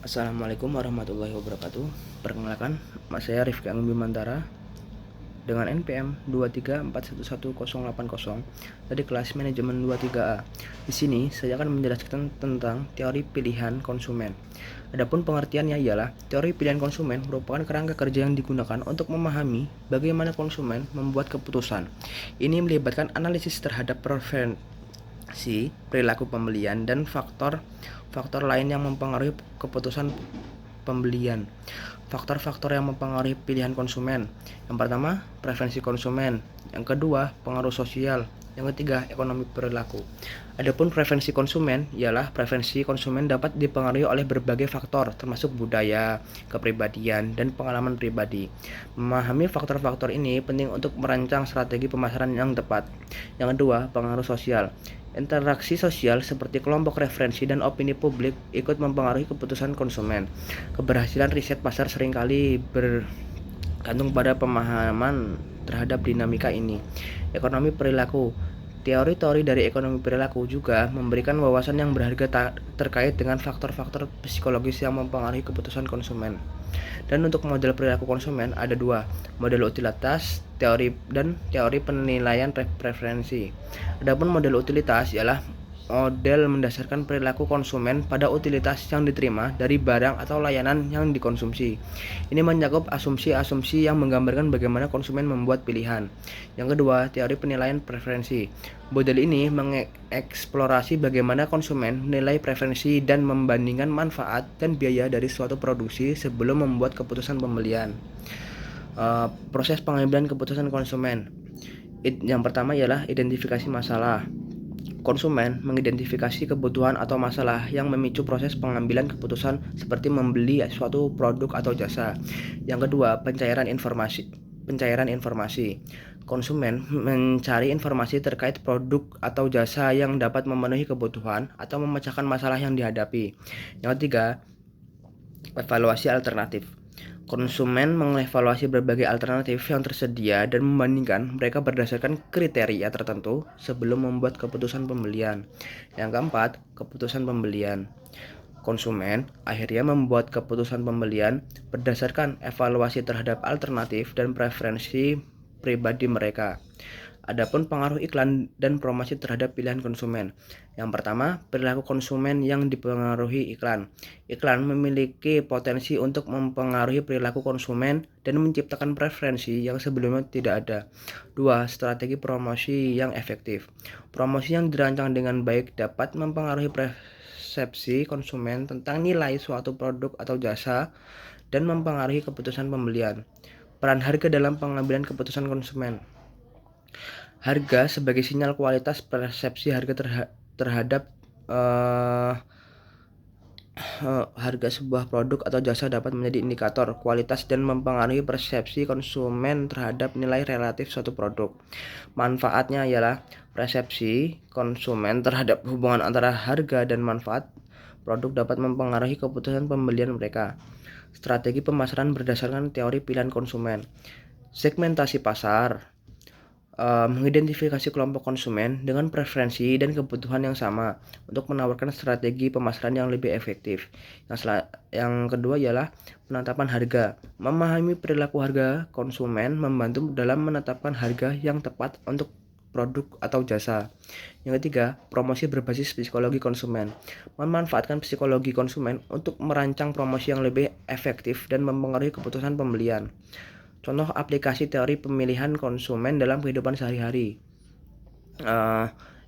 Assalamualaikum warahmatullahi wabarakatuh. Perkenalkan, saya Rifki Agung Bimantara dengan NPM 234111080 dari kelas manajemen 23A. Di sini saya akan menjelaskan tentang teori pilihan konsumen. Adapun pengertiannya ialah teori pilihan konsumen merupakan kerangka kerja yang digunakan untuk memahami bagaimana konsumen membuat keputusan. Ini melibatkan analisis terhadap preferensi, perilaku pembelian, dan faktor lain yang mempengaruhi keputusan pembelian. Faktor-faktor yang mempengaruhi pilihan konsumen. Yang pertama, preferensi konsumen. Yang kedua, pengaruh sosial. Yang ketiga, ekonomi perilaku. Adapun preferensi konsumen ialah preferensi konsumen dapat dipengaruhi oleh berbagai faktor termasuk budaya, kepribadian, dan pengalaman pribadi. Memahami faktor-faktor ini penting untuk merancang strategi pemasaran yang tepat. Yang kedua, pengaruh sosial. Interaksi sosial seperti kelompok referensi dan opini publik ikut mempengaruhi keputusan konsumen. Keberhasilan riset pasar seringkali bergantung pada pemahaman terhadap dinamika ini. Ekonomi perilaku. Teori-teori dari ekonomi perilaku juga memberikan wawasan yang berharga terkait dengan faktor-faktor psikologis yang mempengaruhi keputusan konsumen. Dan untuk model perilaku konsumen ada dua, model utilitas dan teori penilaian preferensi. Adapun model utilitas ialah model mendasarkan perilaku konsumen pada utilitas yang diterima dari barang atau layanan yang dikonsumsi. Ini mencakup asumsi-asumsi yang menggambarkan bagaimana konsumen membuat pilihan. Yang kedua, teori penilaian preferensi. Model ini mengeksplorasi bagaimana konsumen menilai preferensi dan membandingkan manfaat dan biaya dari suatu produksi sebelum membuat keputusan pembelian. Proses pengambilan keputusan konsumen. Yang pertama ialah identifikasi masalah. Konsumen mengidentifikasi kebutuhan atau masalah yang memicu proses pengambilan keputusan seperti membeli suatu produk atau jasa. Yang kedua, pencairan informasi. Konsumen mencari informasi terkait produk atau jasa yang dapat memenuhi kebutuhan atau memecahkan masalah yang dihadapi. Yang ketiga, evaluasi alternatif. Konsumen mengevaluasi berbagai alternatif yang tersedia dan membandingkan mereka berdasarkan kriteria tertentu sebelum membuat keputusan pembelian. Yang keempat, keputusan pembelian. Konsumen akhirnya membuat keputusan pembelian berdasarkan evaluasi terhadap alternatif dan preferensi pribadi mereka. Adapun pengaruh iklan dan promosi terhadap pilihan konsumen. Yang pertama, perilaku konsumen yang dipengaruhi iklan. Iklan memiliki potensi untuk mempengaruhi perilaku konsumen dan menciptakan preferensi yang sebelumnya tidak ada. 2. Strategi promosi yang efektif. Promosi yang dirancang dengan baik dapat mempengaruhi persepsi konsumen tentang nilai suatu produk atau jasa dan mempengaruhi keputusan pembelian. Peran harga dalam pengambilan keputusan konsumen. Harga sebagai sinyal kualitas. Persepsi harga terhadap harga sebuah produk atau jasa dapat menjadi indikator kualitas dan mempengaruhi persepsi konsumen terhadap nilai relatif suatu produk. Manfaatnya ialah persepsi konsumen terhadap hubungan antara harga dan manfaat produk dapat mempengaruhi keputusan pembelian mereka. Strategi pemasaran berdasarkan teori pilihan konsumen. Segmentasi pasar. Mengidentifikasi kelompok konsumen dengan preferensi dan kebutuhan yang sama untuk menawarkan strategi pemasaran yang lebih efektif. Yang kedua ialah penetapan harga. Memahami perilaku harga konsumen membantu dalam menetapkan harga yang tepat untuk produk atau jasa. Yang ketiga, promosi berbasis psikologi konsumen. Memanfaatkan psikologi konsumen untuk merancang promosi yang lebih efektif dan mempengaruhi keputusan pembelian. Contoh aplikasi teori pemilihan konsumen dalam kehidupan sehari-hari,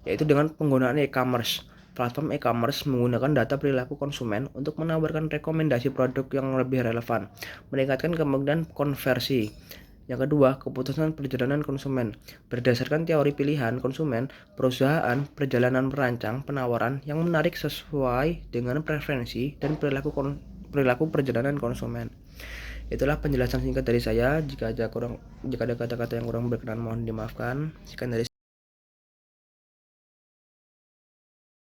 yaitu dengan penggunaan e-commerce. Platform e-commerce menggunakan data perilaku konsumen untuk menawarkan rekomendasi produk yang lebih relevan, meningkatkan kemungkinan konversi. Yang kedua, keputusan perjalanan konsumen. Berdasarkan teori pilihan konsumen, perusahaan perjalanan merancang penawaran yang menarik sesuai dengan preferensi dan perilaku perjalanan konsumen. Itulah penjelasan singkat dari saya. Jika ada kata-kata yang kurang berkenan mohon dimaafkan. Sekian dari